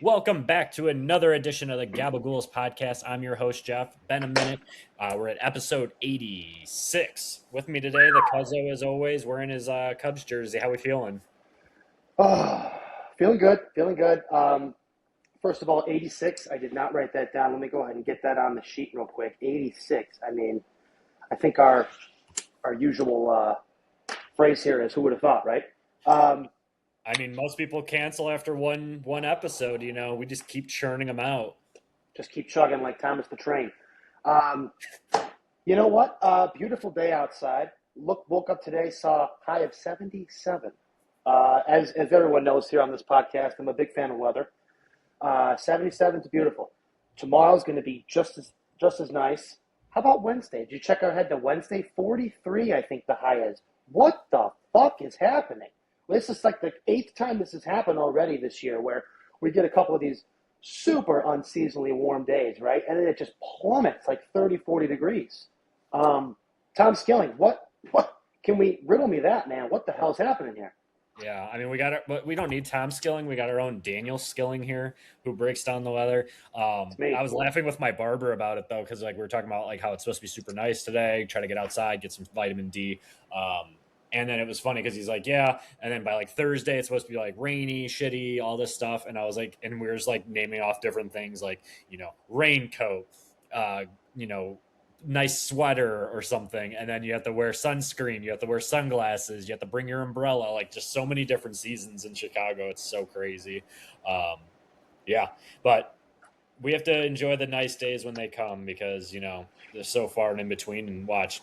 Welcome back to another edition of the Gabagools Podcast. I'm your host, Jeff. Been a minute. We're at episode 86. With me today, the Cuzzo, as always, wearing his Cubs jersey. How we feeling? Oh, feeling good, feeling good. First of all, 86. I did not write that down. Let me go ahead and get that on the sheet real quick. 86. I think our usual phrase here is "Who would have thought?" Right? Most people cancel after one episode. We just keep churning them out. Just keep chugging like Thomas the Train. You know what? Beautiful day outside. Woke up today, saw a high of 77. As everyone knows here on this podcast, I'm a big fan of weather. 77 is beautiful. Tomorrow's going to be just as nice. How about Wednesday? Did you check ahead to Wednesday? 43, I think the high is. What the fuck is happening? This is like the 8th time this has happened already this year, where we get a couple of these super unseasonably warm days, right? And then it just plummets like 30, 40 degrees. Tom Skilling, what? Can we riddle me that, man? What the hell's happening here? Yeah, but we don't need Tom Skilling. We got our own Daniel Skilling here, who breaks down the weather. I was laughing with my barber about it though, because we were talking about how it's supposed to be super nice today. Try to get outside, get some vitamin D. And then it was funny because he's like, yeah. And then by Thursday, it's supposed to be rainy, shitty, all this stuff. And I was like, and we were just naming off different things raincoat, nice sweater or something. And then you have to wear sunscreen. You have to wear sunglasses. You have to bring your umbrella. Just so many different seasons in Chicago. It's so crazy. Yeah. But we have to enjoy the nice days when they come because, they're so far and in between and watch.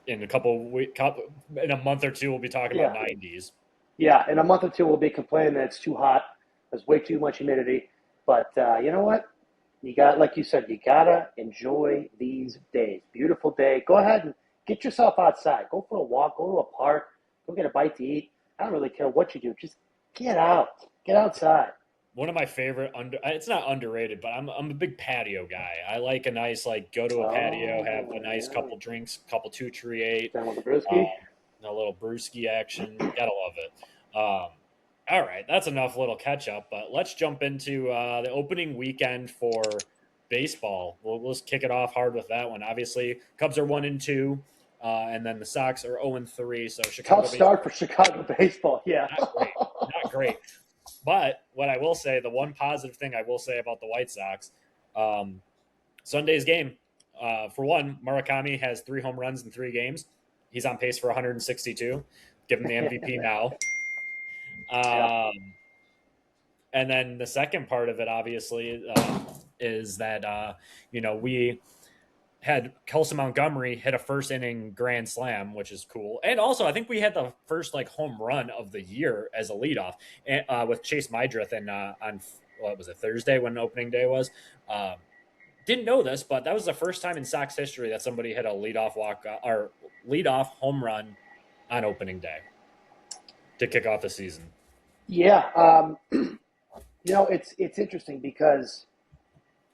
In a month or two, we'll be talking about 90s. Yeah, in a month or two, we'll be complaining that it's too hot. There's way too much humidity. But you know what? Like you said, you gotta enjoy these days. Beautiful day. Go ahead and get yourself outside. Go for a walk. Go to a park. Go get a bite to eat. I don't really care what you do. Just get out. Get outside. One of my favorite it's not underrated, but I'm a big patio guy. I like a nice go to a patio, have a nice couple drinks, couple 238, Down with the brewski. A little brewski action. Gotta love it. All right, that's enough little catch up, but let's jump into the opening weekend for baseball. Let's kick it off hard with that one. Obviously, Cubs are 1-2, and then the Sox are 0-3. So Chicago. Tough start for Chicago baseball. Yeah, not great. But what I will say, the one positive thing I will say about the White Sox, Sunday's game, for one, Murakami has 3 home runs in 3 games. He's on pace for 162. Give him the MVP now. And then the second part of it, obviously, is that, we had Kelson Montgomery hit a first inning grand slam, which is cool. And also, I think we had the first home run of the year as a leadoff with Chase Mydrith on what was it, Thursday when opening day was. Didn't know this, but that was the first time in Sox history that somebody hit a leadoff home run on opening day to kick off the season. Yeah, it's interesting because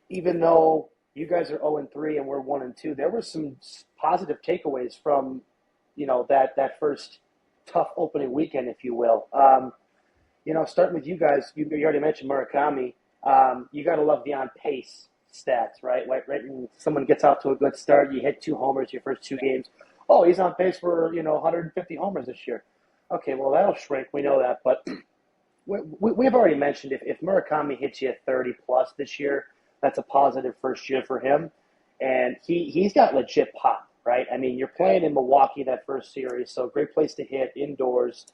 even though you guys are 0-3 and we're 1-2, there were some positive takeaways from, that first tough opening weekend, if you will. Starting with you guys, you already mentioned Murakami. You got to love the on-pace stats, right? Right when someone gets off to a good start, you hit 2 homers your first 2 games. Oh, he's on pace for, 150 homers this year. Okay, well, that'll shrink. We know that. But we've already mentioned if Murakami hits you at 30-plus this year, that's a positive first year for him. And he's got legit pop, right? You're playing in Milwaukee that first series, so great place to hit indoors.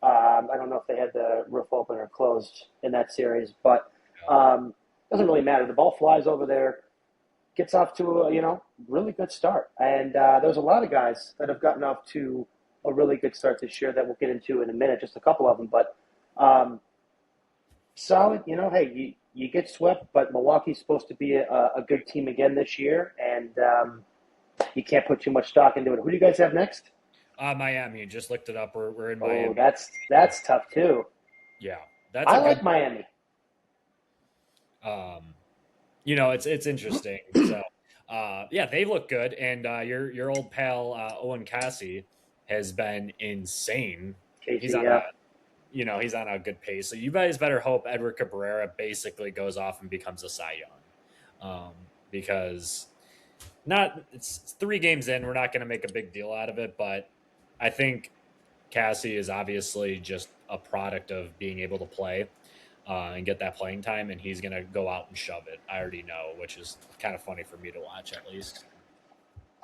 I don't know if they had the roof open or closed in that series, but doesn't really matter. The ball flies over there, gets off to a really good start. And there's a lot of guys that have gotten off to a really good start this year that we'll get into in a minute, just a couple of them. But solid, hey, you get swept, but Milwaukee's supposed to be a good team again this year, and you can't put too much stock into it. Who do you guys have next? Miami. Just looked it up. We're in Miami. Oh, that's tough too. Yeah, I like Miami. It's interesting. So, they look good, and your old pal Owen Cassie has been insane. Casey, He's on he's on a good pace. So you guys better hope Edward Cabrera basically goes off and becomes a Cy Young, because it's 3 games in. We're not going to make a big deal out of it, but I think Cassie is obviously just a product of being able to play and get that playing time, and he's going to go out and shove it. I already know, which is kind of funny for me to watch at least.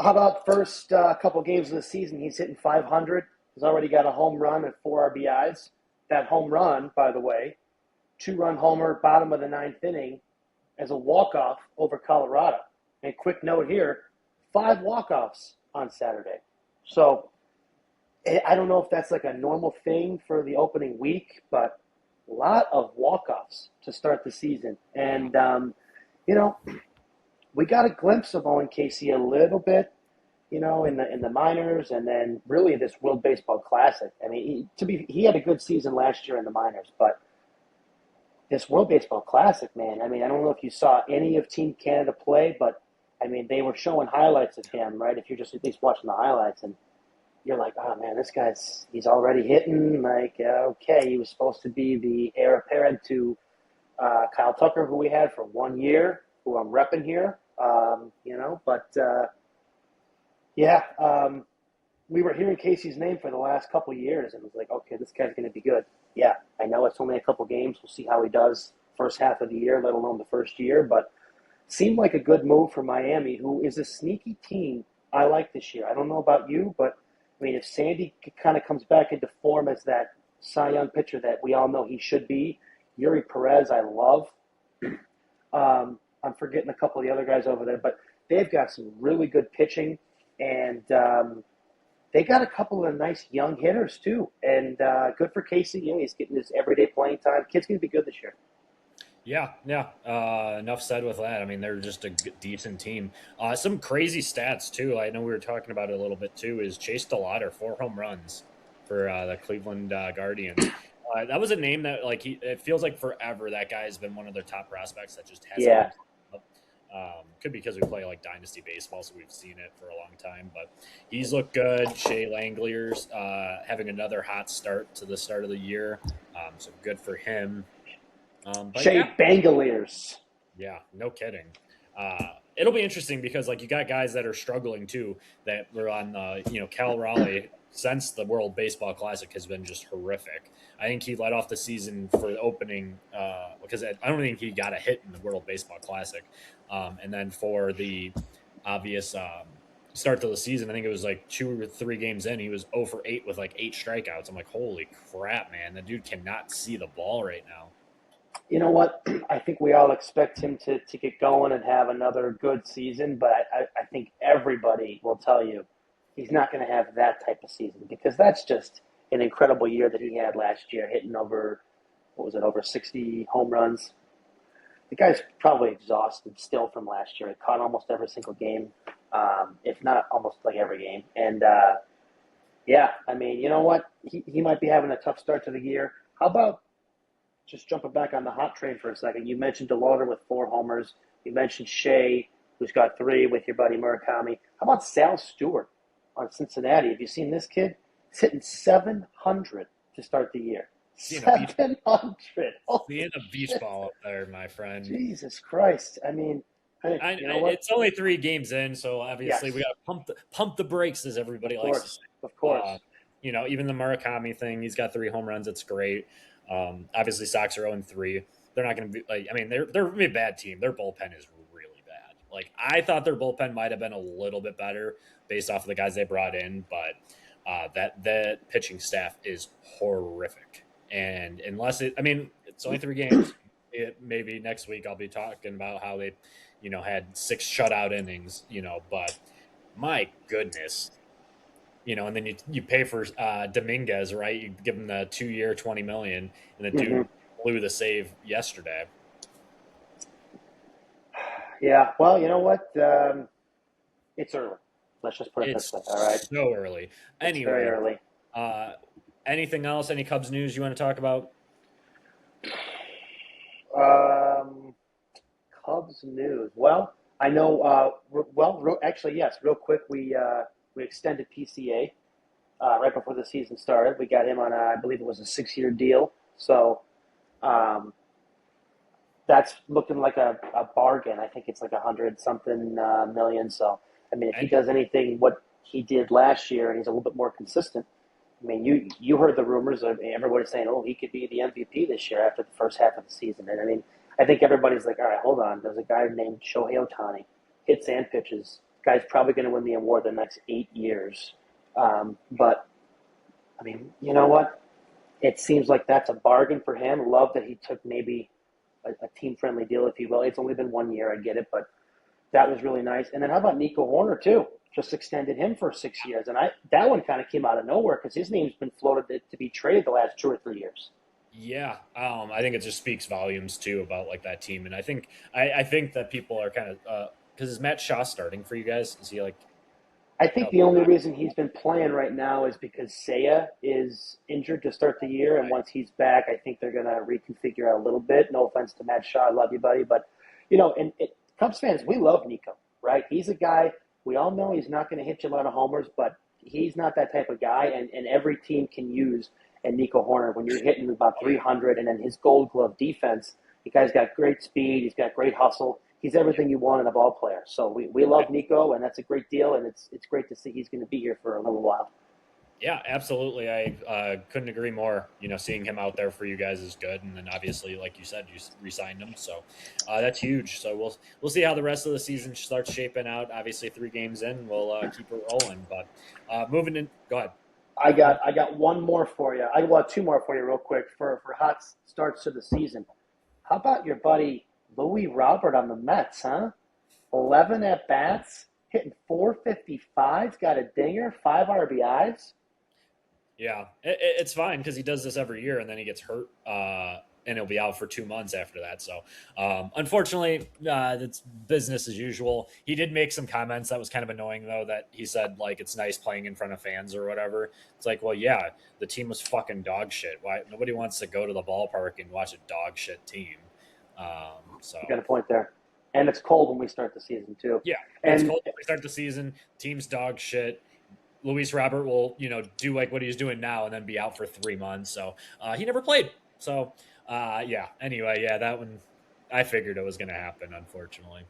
How about first couple games of the season? He's hitting 500. He's already got a home run and 4 RBIs. That home run, by the way, 2-run homer, bottom of the 9th inning, as a walk-off over Colorado. And quick note here, 5 walk-offs on Saturday. So I don't know if that's like a normal thing for the opening week, but a lot of walk-offs to start the season. And, we got a glimpse of Owen Casey a little bit, in the minors, and then really this World Baseball Classic. I mean, he had a good season last year in the minors, but this World Baseball Classic, man, I mean, I don't know if you saw any of Team Canada play, but, I mean, they were showing highlights of him, right? If you're just at least watching the highlights, and you're like, oh, man, he's already hitting. Like, okay, he was supposed to be the heir apparent to Kyle Tucker, who we had for 1 year, who I'm repping here, we were hearing Casey's name for the last couple of years, and it was like, okay, this guy's going to be good. Yeah, I know it's only a couple games. We'll see how he does first half of the year, let alone the first year, but seemed like a good move for Miami, who is a sneaky team I like this year. I don't know about you, but, I mean, if Sandy kind of comes back into form as that Cy Young pitcher that we all know he should be, Yuri Perez I love. I'm forgetting a couple of the other guys over there, but they've got some really good pitching, and they got a couple of nice young hitters too. And good for Casey. He's getting his everyday playing time. Kid's going to be good this year. Yeah. Enough said with that. I mean, they're just a decent team. Some crazy stats too. I know we were talking about it a little bit too. Is Chase DeLauder 4 home runs for the Cleveland Guardians. That was a name that it feels like forever that guy has been one of their top prospects that just hasn't. Yeah. Could be because we play like dynasty baseball, so we've seen it for a long time. But he's looked good. Shea Langeliers having another hot start to the start of the year, so good for him. Shea Langeliers. Yeah, no kidding. It'll be interesting because you got guys that are struggling too that were on Cal Raleigh since the World Baseball Classic has been just horrific. I think he led off the season for the opening because I don't think he got a hit in the World Baseball Classic. And then for the obvious start to the season, I think it was 2 or 3 games in, he was 0 for 8 with 8 strikeouts. I'm like, holy crap, man. The dude cannot see the ball right now. You know what? I think we all expect him to get going and have another good season, but I think everybody will tell you he's not going to have that type of season because that's just an incredible year that he had last year, hitting over 60 home runs. The guy's probably exhausted still from last year. He caught almost every single game, if not almost every game. And, I mean, you know what? He might be having a tough start to the year. How about just jumping back on the hot train for a second? You mentioned DeLauder with 4 homers. You mentioned Shea, who's got 3 with your buddy Murakami. How about Sal Stewart on Cincinnati? Have you seen this kid? He's hitting 700 to start the year. 700. Being a beach ball up there, my friend. Jesus Christ. I mean, you know what? It's only 3 games in, so obviously we got to pump the brakes, as everybody likes to say. Of course. Even the Murakami thing, he's got 3 home runs. It's great. Obviously, Sox are 0-3. They're not going to be they're going to be a bad team. Their bullpen is really bad. I thought their bullpen might have been a little bit better based off of the guys they brought in, but that pitching staff is horrific. And unless it's only 3 games. Maybe next week I'll be talking about how they, had 6 shutout innings, but my goodness, and then you pay for Dominguez, right? You give him the 2-year, $20 million, and the dude blew the save yesterday. Yeah, well, you know what? It's early. Let's just put it this way. All right. So early. Anyway, very early. Anything else? Any Cubs news you want to talk about? Cubs news. Well, I know. Actually, yes. Real quick, we extended PCA right before the season started. We got him on, I believe it was a 6-year deal. So um, that's looking like a bargain. I think it's like 100 something million. So, I mean, if he And does anything what he did last year and he's a little bit more consistent, I mean, you heard the rumors of everybody saying, "Oh, he could be the MVP this year after the first half of the season." And I mean, I think everybody's like, "All right, hold on." There's a guy named Shohei Ohtani, hits and pitches. Guy's probably going to win the award the next 8 years. But I mean, you know what? It seems like that's a bargain for him. Love that he took maybe a team friendly deal, if you will. It's only been 1 year, I get it, but that was really nice. And then how about Nico Horner too? Just extended him for 6 years, and that one kind of came out of nowhere because his name's been floated to be traded the last 2 or 3 years. yeah, I think it just speaks volumes too about like that team. And I think that people are kind of because is Matt Shaw starting for you guys? Is he like I think healthy? the only reason he's been playing right now is because Seiya is injured to start the year, and Right. once he's back, I think they're going to reconfigure a little bit. No offense to Matt Shaw, I love you, buddy, but and Cubs fans, we love Nico, right? He's a guy we all know he's not going to hit you a lot of homers, but he's not that type of guy, and every team can use a Nico Horner when you're hitting about Oh yeah, 300, and then his Gold Glove defense. The guy's got great speed, he's got great hustle. He's everything you want in a ball player. So we love Nico, and that's a great deal, and it's great to see he's going to be here for a little while. yeah, absolutely. I couldn't agree more. Seeing him out there for you guys is good, and then obviously, like you said, you re-signed him, so that's huge. So we'll see how the rest of the season starts shaping out. Obviously, 3 games in, we'll keep it rolling. But moving in, go ahead. I got one more for you. I want two more for you real quick for hot starts to the season. How about your buddy Louis Robert on the Mets, huh? 11 at bats, hitting 455, got a dinger, 5 RBIs. Yeah, it's fine because he does this every year, and then he gets hurt, and he'll be out for 2 months after that. So, unfortunately, it's business as usual. He did make some comments that was kind of annoying, though. That he said like it's nice playing in front of fans or whatever. It's like, well, yeah, the team was fucking dog shit. Why nobody wants to go to the ballpark and watch a dog shit team? So You got a point there. And it's cold when we start the season, too. yeah, it's And cold. We start the season, team's dog shit. Luis Robert will, do like what he's doing now and then be out for 3 months. So he never played. So yeah. Anyway, yeah, that one I figured it was going to happen. Unfortunately,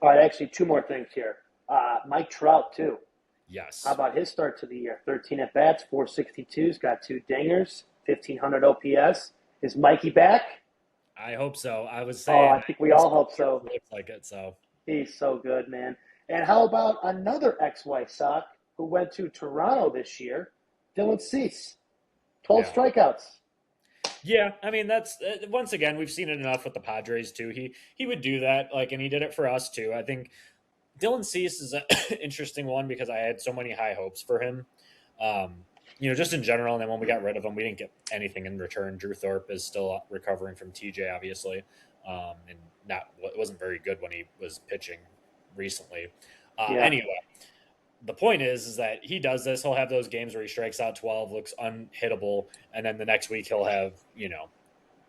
all right, actually, two more things here. Mike Trout, too. How yes. about his start to the year? 13 at bats, 462's, got 2 dingers, 1,500 OPS. Is Mikey back? I hope so. I was Oh, saying I think we all hope so. looks like it. So He's so good, man. And how about another ex-White Sox who went to Toronto this year, Dylan Cease, 12 yeah, strikeouts. yeah. I mean, that's once again we've seen it enough with the Padres too. He would do that, like, and he did it for us too. I think Dylan Cease is an interesting one because I had so many high hopes for him. Um, just in general. And then when we got rid of him, we didn't get anything in return. Drew Thorpe is still recovering from TJ, obviously, and wasn't very good when he was pitching recently. Yeah. Anyway, the point is that he does this. He'll have those games where he strikes out 12, looks unhittable, and then the next week he'll have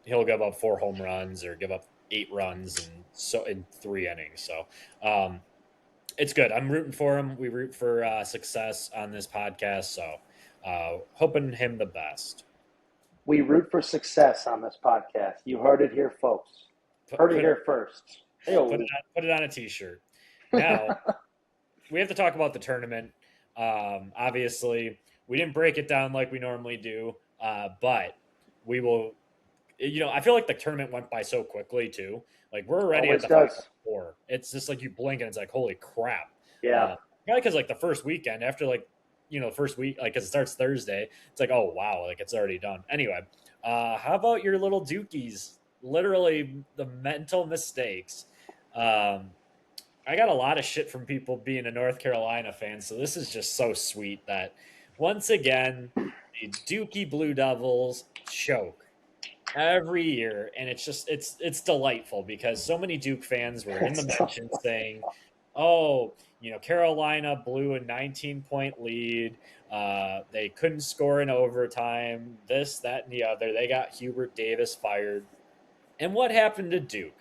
he'll give up 4 home runs or give up 8 runs and so in 3 innings. So it's good. I'm rooting for him. We root for success on this podcast. So hoping him the best. We root for success on this podcast. You heard it here, folks. Put, Heard it put, here first. Hey, put it on a t-shirt. Now we have to talk about the tournament. Obviously, we didn't break it down like we normally do, but we will. I feel like the tournament went by so quickly too. Like we're already at always the Final does. Four. It's just like you blink and it's like holy crap. Yeah. Probably because like the first weekend after like first week like because it starts Thursday, it's like oh wow like it's already done. Anyway, how about your little Dukies? Literally the mental mistakes. I got a lot of shit from people being a North Carolina fan, so this is just so sweet that once again the Dookie Blue Devils choke every year, and it's delightful because so many Duke fans were in the mention saying, "Oh, Carolina blew a 19-point lead. They couldn't score in overtime. This, that, and the other. They got Hubert Davis fired." And what happened to Duke?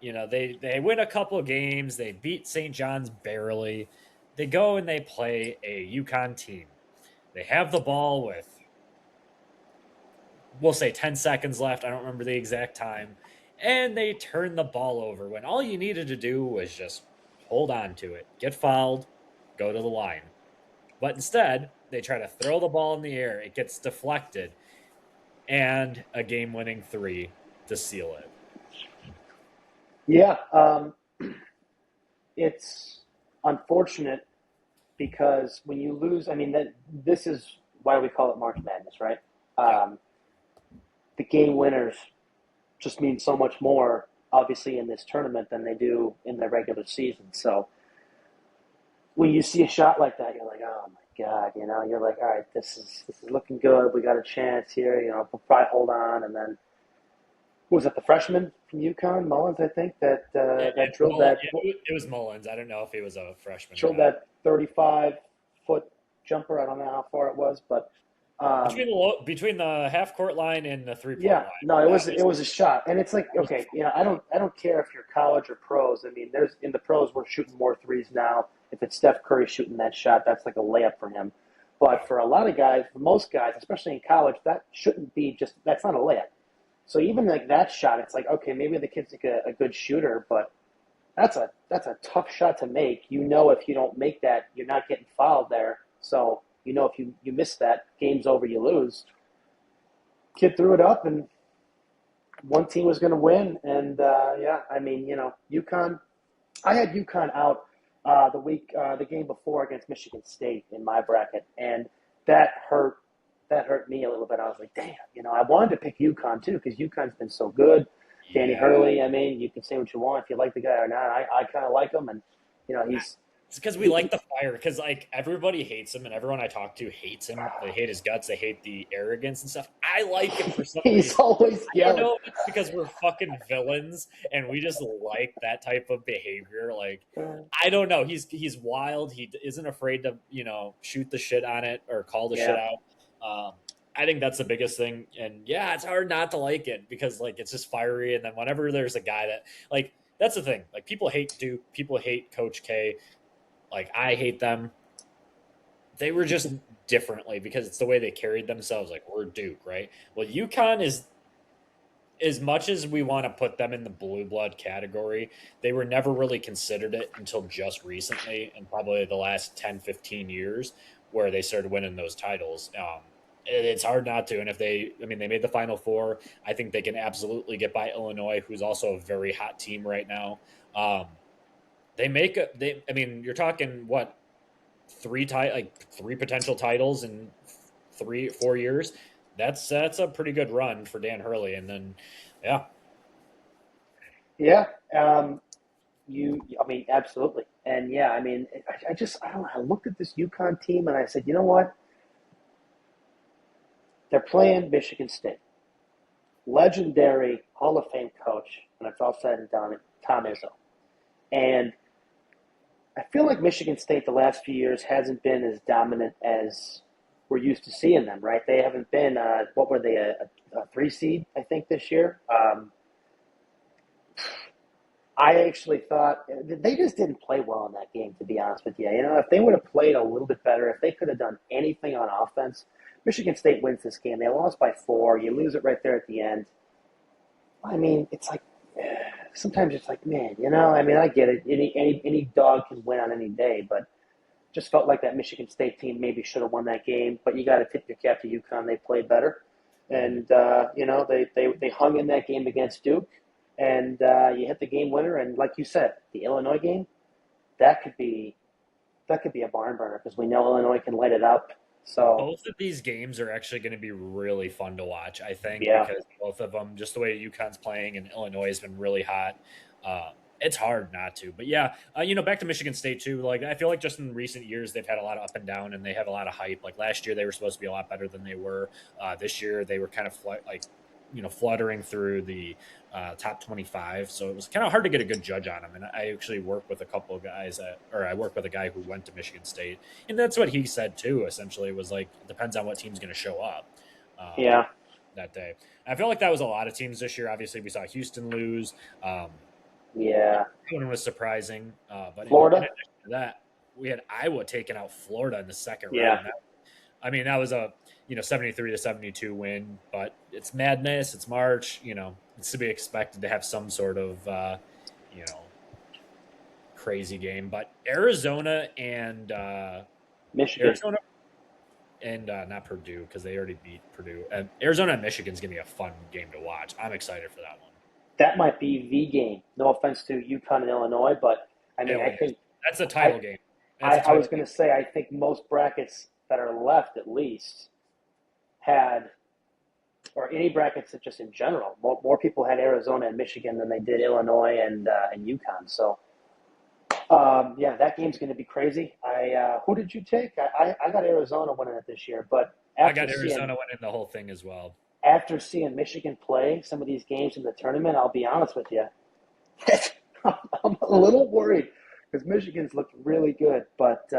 They win a couple of games. They beat St. John's barely. They go and they play a UConn team. They have the ball with, we'll say 10 seconds left. I don't remember the exact time. And they turn the ball over when all you needed to do was just hold on to it, get fouled, go to the line. But instead, they try to throw the ball in the air. It gets deflected, and a game-winning three to seal it. Yeah, it's unfortunate because when you lose, I mean, this is why we call it March Madness, right? Um, the game winners just mean so much more, obviously, in this tournament than they do in the regular season. So when you see a shot like that, you're like, oh my God, you're like, all right, this is looking good. We got a chance here. We'll probably hold on. And then, was it the freshman from UConn, Mullins, I think, that drilled that? Yeah, it was Mullins. I don't know if he was a freshman. Drilled that 35-foot jumper. I don't know how far it was, but between the half court line and the 3-point yeah, line. no, it was a shot, and it's like, okay, I don't care if you're college or pros. I mean, there's in the pros we're shooting more threes now. If it's Steph Curry shooting that shot, that's like a layup for him. But for a lot of guys, for most guys, especially in college, that shouldn't be that's not a layup. So even like that shot, it's like, okay, maybe the kid's like a good shooter, but that's a tough shot to make. If you don't make that, you're not getting fouled there. So if you miss that, game's over, you lose. Kid threw it up, and one team was going to win. And I mean, UConn. I had UConn out the game before against Michigan State in my bracket, and that hurt. That hurt me a little bit. I was like, damn, I wanted to pick UConn too because UConn's been so good. Danny Hurley, I mean, you can say what you want if you like the guy or not. I kind of like him, and he's. It's because we like the fire. Because like everybody hates him, and everyone I talk to hates him. They hate his guts. They hate the arrogance and stuff. I like him for some reason. He's always yelling. I don't know if it's because we're fucking villains, and we just like that type of behavior. Like I don't know. He's wild. He isn't afraid to shoot the shit on it or call the shit out. I think that's the biggest thing. And yeah, it's hard not to like it because like it's just fiery. And then whenever there's a guy that like that's the thing. Like people hate Duke. People hate Coach K. Like I hate them. They were just differently because it's the way they carried themselves. Like we're Duke, right? Well, UConn is as much as we want to put them in the blue blood category, they were never really considered it until just recently and probably the last 10, 15 years where they started winning those titles. It's hard not to. And if they made the Final Four. I think they can absolutely get by Illinois, who's also a very hot team right now. You're talking what, three potential titles in 3-4 years. That's a pretty good run for Dan Hurley. And then, yeah. Absolutely. And yeah, I mean, I don't know. I looked at this UConn team and I said, you know what? They're playing Michigan State. Legendary Hall of Fame coach, and it's all said and done, Tom Izzo. And I feel like Michigan State the last few years hasn't been as dominant as we're used to seeing them, right? They haven't been, what were they, a 3 seed, I think, this year? I actually thought they just didn't play well in that game, to be honest with you. If they would have played a little bit better, if they could have done anything on offense, Michigan State wins this game. They lost by 4. You lose it right there at the end. I mean, it's like, sometimes it's like, man, I get it. Any dog can win on any day, but just felt like that Michigan State team maybe should have won that game. But you got to tip your cap to UConn. They played better. And, they hung in that game against Duke. And you hit the game winner. And like you said, the Illinois game, that could be a barn burner because we know Illinois can light it up. So both of these games are actually going to be really fun to watch, I think, because both of them, just the way UConn's playing and Illinois has been really hot. It's hard not to. But yeah, back to Michigan State too. Like I feel like just in recent years they've had a lot of up and down, and they have a lot of hype. Like last year they were supposed to be a lot better than they were. This year they were kind of fluttering through the top 25. So it was kind of hard to get a good judge on them. And I actually work with a couple of guys I work with a guy who went to Michigan State. And that's what he said too, essentially, was like, it depends on what team's going to show up that day. I feel like that was a lot of teams this year. Obviously we saw Houston lose. That one was surprising. But Florida? in addition to that, we had Iowa taking out Florida in the second round. I mean, that was a 73-72 win, but it's madness. It's March. It's to be expected to have some sort of you know crazy game. But Michigan. Arizona and not Purdue because they already beat Purdue. And Arizona and Michigan's gonna be a fun game to watch. I'm excited for that one. That might be the game. No offense to UConn and Illinois, but I mean, I think That's a title game. I was going to say I think most brackets that are left, at least, had, or any brackets that just in general, more people had Arizona and Michigan than they did Illinois and UConn. So, yeah, that game's going to be crazy. Who did you take? I got Arizona winning it this year, but I got Arizona winning the whole thing as well. After seeing Michigan play some of these games in the tournament, I'll be honest with you, I'm a little worried because Michigan's looked really good, but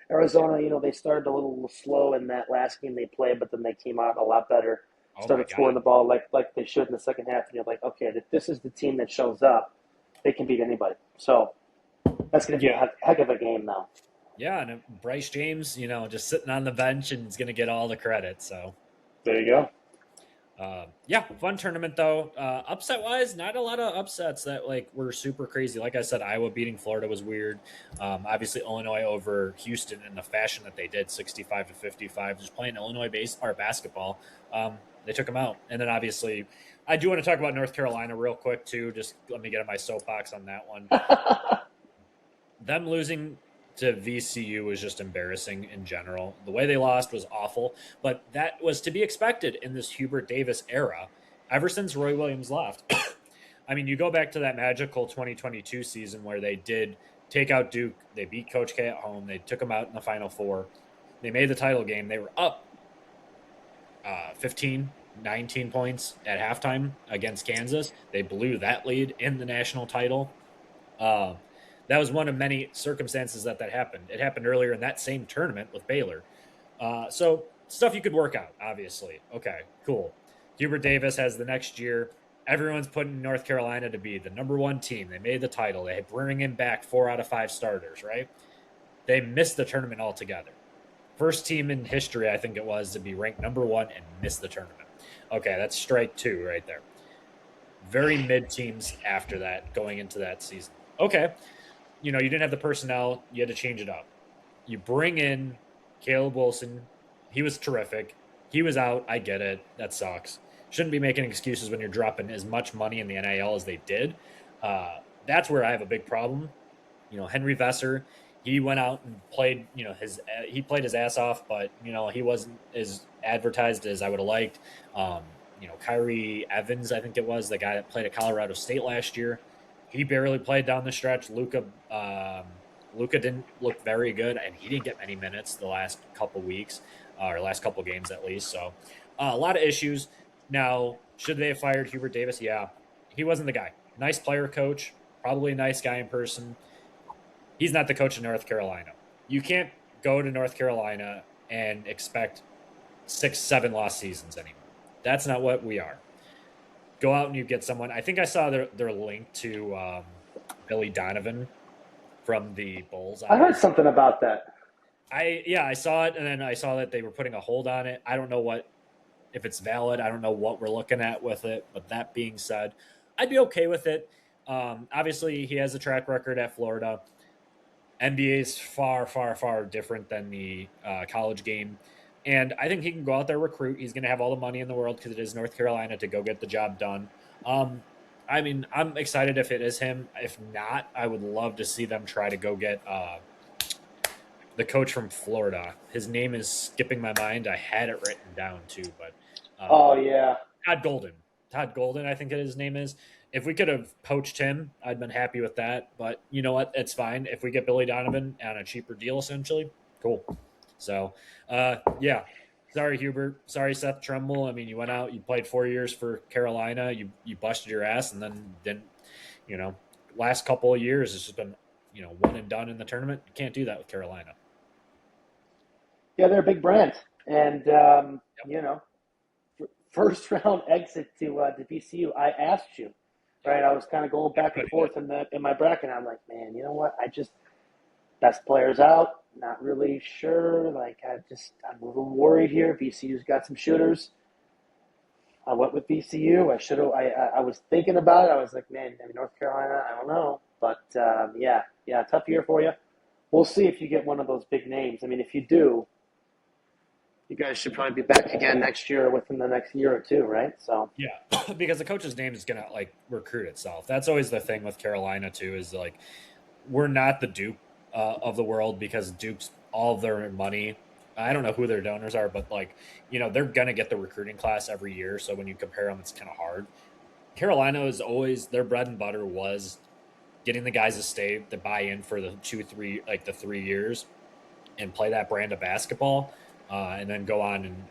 Arizona, they started a little slow in that last game they played, but then they came out a lot better. Started scoring the ball like they should in the second half, and you're like, okay, if this is the team that shows up, they can beat anybody. So that's going to be a heck of a game now. Yeah, and Bryce James, just sitting on the bench and is going to get all the credit. So there you go. Yeah, fun tournament though. Upset wise, not a lot of upsets that were super crazy. Like I said, Iowa beating Florida was weird. Obviously Illinois over Houston in the fashion that they did, 65-55, just playing Illinois basketball. They took them out. And then obviously I do want to talk about North Carolina real quick too. Just let me get on my soapbox on that one. Them losing to VCU was just embarrassing in general. The way they lost was awful, but that was to be expected in this Hubert Davis era ever since Roy Williams left. I mean, you go back to that magical 2022 season where they did take out Duke. They beat Coach K at home. They took them out in the Final Four. They made the title game. They were up 15, 19 points at halftime against Kansas. They blew that lead in the national title. That was one of many circumstances that happened. It happened earlier in that same tournament with Baylor. So stuff you could work out, obviously. Okay, cool. Hubert Davis has the next year. Everyone's putting North Carolina to be the number one team. They made the title. They bring in back 4 out of 5 starters, right? They missed the tournament altogether. First team in history, I think it was, to be ranked number 1 and miss the tournament. Okay, that's strike 2 right there. Very mid teams after that, going into that season. Okay. You didn't have the personnel. You had to change it up. You bring in Caleb Wilson. He was terrific. He was out. I get it. That sucks. Shouldn't be making excuses when you're dropping as much money in the NIL as they did. That's where I have a big problem. Henry Vesser, he went out and played, he played his ass off, but, he wasn't as advertised as I would have liked. Kyrie Evans, I think it was, the guy that played at Colorado State last year. He barely played down the stretch. Luka didn't look very good, and he didn't get many minutes the last couple weeks, or last couple games at least. So a lot of issues. Now, should they have fired Hubert Davis? Yeah, he wasn't the guy. Nice player coach, probably a nice guy in person. He's not the coach of North Carolina. You can't go to North Carolina and expect 6-7 lost seasons anymore. That's not what we are. Go out and you get someone. I think I saw their link to Billy Donovan from the Bulls. I heard something about that. I saw it, and then I saw that they were putting a hold on it. I don't know if it's valid. I don't know what we're looking at with it. But that being said, I'd be okay with it. Obviously, he has a track record at Florida. NBA is far, far, far different than the college game. And I think he can go out there, recruit. He's going to have all the money in the world because it is North Carolina to go get the job done. I mean, I'm excited if it is him. If not, I would love to see them try to go get the coach from Florida. His name is skipping my mind. I had it written down too, but oh yeah, Todd Golden, I think his name is. If we could have poached him, I'd been happy with that. But you know what? It's fine. If we get Billy Donovan on a cheaper deal, essentially, cool. So, yeah. Sorry, Hubert. Sorry, Seth Trumbull. I mean, you went out, you played 4 years for Carolina, you busted your ass, and then didn't, last couple of years, it's just been, one and done in the tournament. You can't do that with Carolina. Yeah, they're a big brand. And, first round exit to VCU, I asked you, right? I was kind of going back and forth in my bracket. And I'm like, man, you know what? Best players out. Not really sure. I'm a little worried here. VCU's got some shooters. I went with VCU. I should have. I was thinking about it. I was like, man, North Carolina. I don't know, but yeah, tough year for you. We'll see if you get one of those big names. I mean, if you do, you guys should probably be back again next year, within the next year or two, right? So Yeah, because the coach's name is gonna like recruit itself. That's always the thing with Carolina too. Is like we're not the Duke of the world because Duke's all of their money. I don't know who their donors are, but like they're gonna get the recruiting class every year. So when you compare them, it's kind of hard. Carolina is always their bread and butter was getting the guys to stay to buy in for the 3 years and play that brand of basketball, and then go on and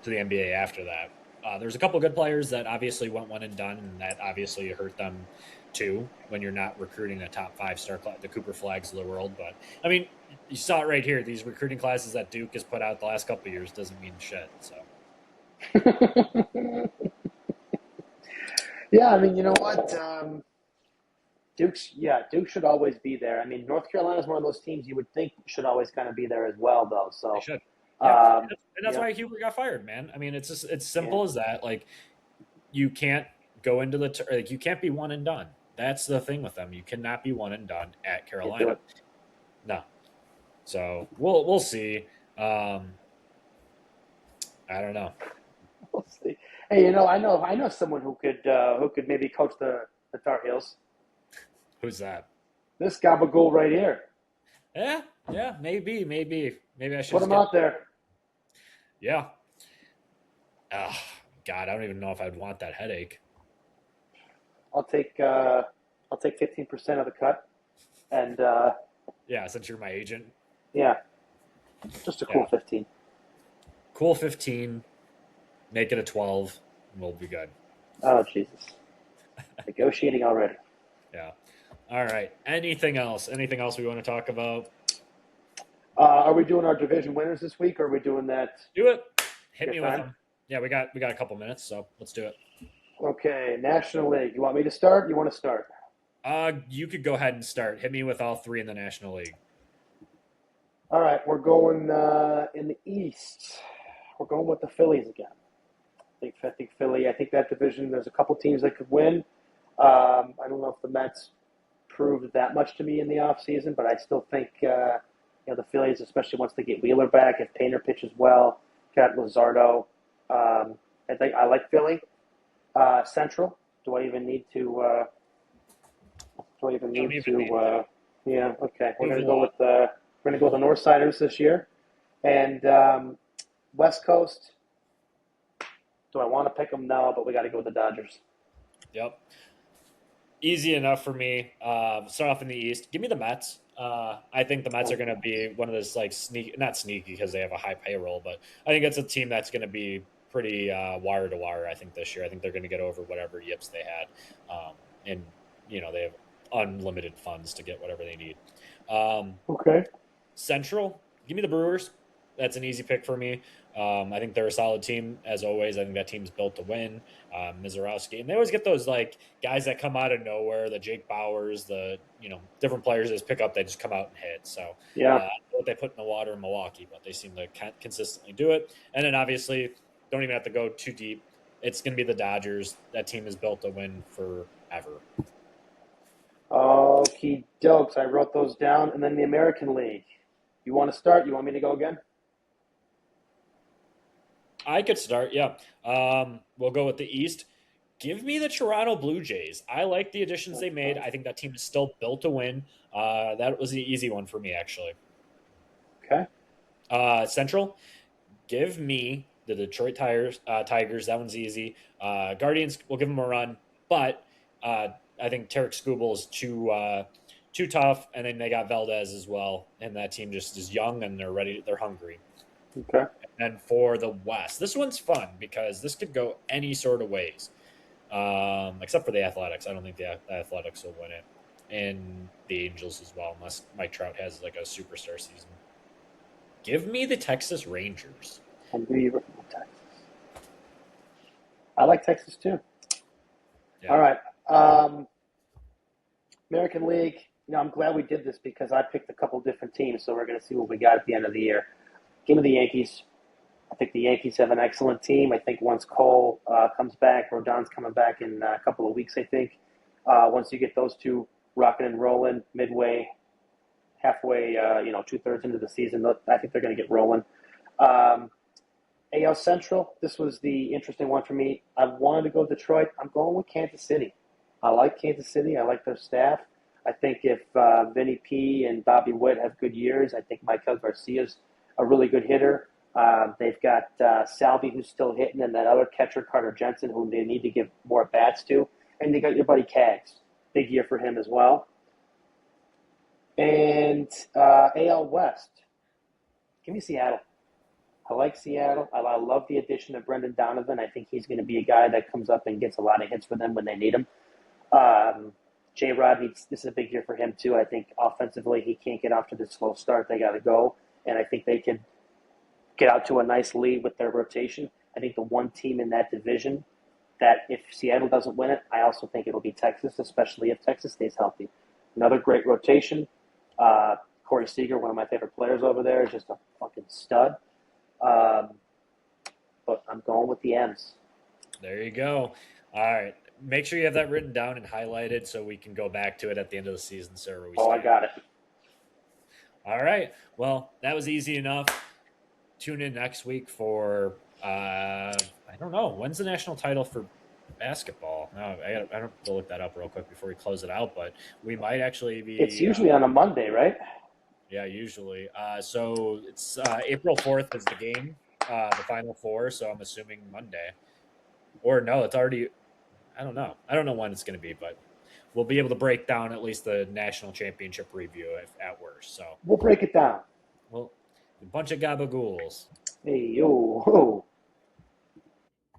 to the NBA after that. There's a couple good players that obviously went one and done, and that obviously hurt them too when you're not recruiting a top 5-star class, the Cooper Flags of the world. But I mean, you saw it right here. These recruiting classes that Duke has put out the last couple of years doesn't mean shit. So yeah, I mean, you know what? Duke should always be there. I mean, North Carolina is one of those teams you would think should always kind of be there as well, though. So they should. Yeah. And that's yeah. why Huber got fired, man. I mean, it's simple as that. Like, you can't go into you can't be one and done. That's the thing with them. You cannot be one and done at Carolina. No. So we'll see. I don't know. We'll see. Hey, I know someone who could maybe coach the Tar Heels. Who's that? This Gabagool right here. Yeah, maybe I should put him out there. Yeah. Oh, God, I don't even know if I'd want that headache. I'll take 15% of the cut, and yeah, since you're my agent. Yeah, just a cool 15. Cool 15. Make it a 12, and we'll be good. Oh Jesus! Negotiating already. Yeah. All right. Anything else? Anything else we want to talk about? Are we doing our division winners this week, or are we doing that? Do it. Hit me with them. Yeah, we got a couple minutes, so let's do it. Okay, National League. You want me to start? You want to start? You could go ahead and start. Hit me with all three in the National League. All right, we're going in the East. We're going with the Phillies again. I think Philly. I think that division. There's a couple teams that could win. I don't know if the Mets proved that much to me in the offseason, but I still think the Phillies, especially once they get Wheeler back, if Painter pitches well, got Luzardo. I like Philly. Central. Do I even need to? Yeah. Okay. We're gonna go with the Northsiders this year, and West Coast. Do I want to pick them? No, but we got to go with the Dodgers. Yep. Easy enough for me. Start off in the East. Give me the Mets. I think the Mets are going to be one of those not sneaky because they have a high payroll, but I think it's a team that's going to be pretty wire to wire. I think this year, I think they're going to get over whatever yips they had, and they have unlimited funds to get whatever they need. Okay. Central. Give me the Brewers. That's an easy pick for me. I think they're a solid team as always. I think that team's built to win. Mizorowski, and they always get those guys that come out of nowhere. The Jake Bowers, the different players that just pick up. They just come out and hit. So yeah, I don't know what they put in the water in Milwaukee, but they seem to consistently do it. And then obviously, don't even have to go too deep. It's going to be the Dodgers. That team is built to win forever. Okie dokes. I wrote those down, and then the American League. You want to start? You want me to go again? I could start, yeah. We'll go with the East. Give me the Toronto Blue Jays. I like the additions they made. I think that team is still built to win. That was the easy one for me, actually. Okay. Central, give me the Detroit Tigers. That one's easy. Guardians, we'll give them a run. But I think Tarek Skubal is too tough. And then they got Valdez as well. And that team just is young and they're ready. They're hungry. Okay. And for the West, this one's fun because this could go any sort of ways, except for the Athletics. I don't think the Athletics will win it, and the Angels as well, unless Mike Trout has a superstar season. Give me the Texas Rangers. I like Texas too. Yeah. All right, American League. I'm glad we did this because I picked a couple different teams, so we're going to see what we got at the end of the year. Give me the Yankees. I think the Yankees have an excellent team. I think once Cole comes back, Rodon's coming back in a couple of weeks, I think. Once you get those two rocking and rolling midway, halfway, 2/3 into the season, I think they're going to get rolling. AL Central, this was the interesting one for me. I wanted to go Detroit. I'm going with Kansas City. I like Kansas City. I like their staff. I think if Vinny P and Bobby Witt have good years, I think Michael Garcia's a really good hitter. They've got Salvi, who's still hitting, and that other catcher, Carter Jensen, whom they need to give more bats to. And they got your buddy Cags. Big year for him as well. And AL West, give me Seattle. I like Seattle. I love the addition of Brendan Donovan. I think he's going to be a guy that comes up and gets a lot of hits for them when they need him. J-Rod, this is a big year for him, too. I think offensively he can't get off to the slow start. They got to go. And I think they could get out to a nice lead with their rotation. I think the one team in that division that if Seattle doesn't win it, I also think it'll be Texas, especially if Texas stays healthy. Another great rotation. Corey Seager, one of my favorite players over there, is just a fucking stud. But I'm going with the M's. There you go. All right. Make sure you have that written down and highlighted so we can go back to it at the end of the season, sir. I got it. All right. Well, that was easy enough. Tune in next week for, I don't know, when's the national title for basketball? No, I don't have to look that up real quick before we close it out, but we might actually be. It's usually on a Monday, right? Yeah, usually. So it's April 4th is the game, the Final Four, so I'm assuming Monday. Or no, it's already – I don't know. I don't know when it's going to be, but we'll be able to break down at least the national championship review at worst. So we'll break it down. Well, a bunch of Gabagools. Hey, yo.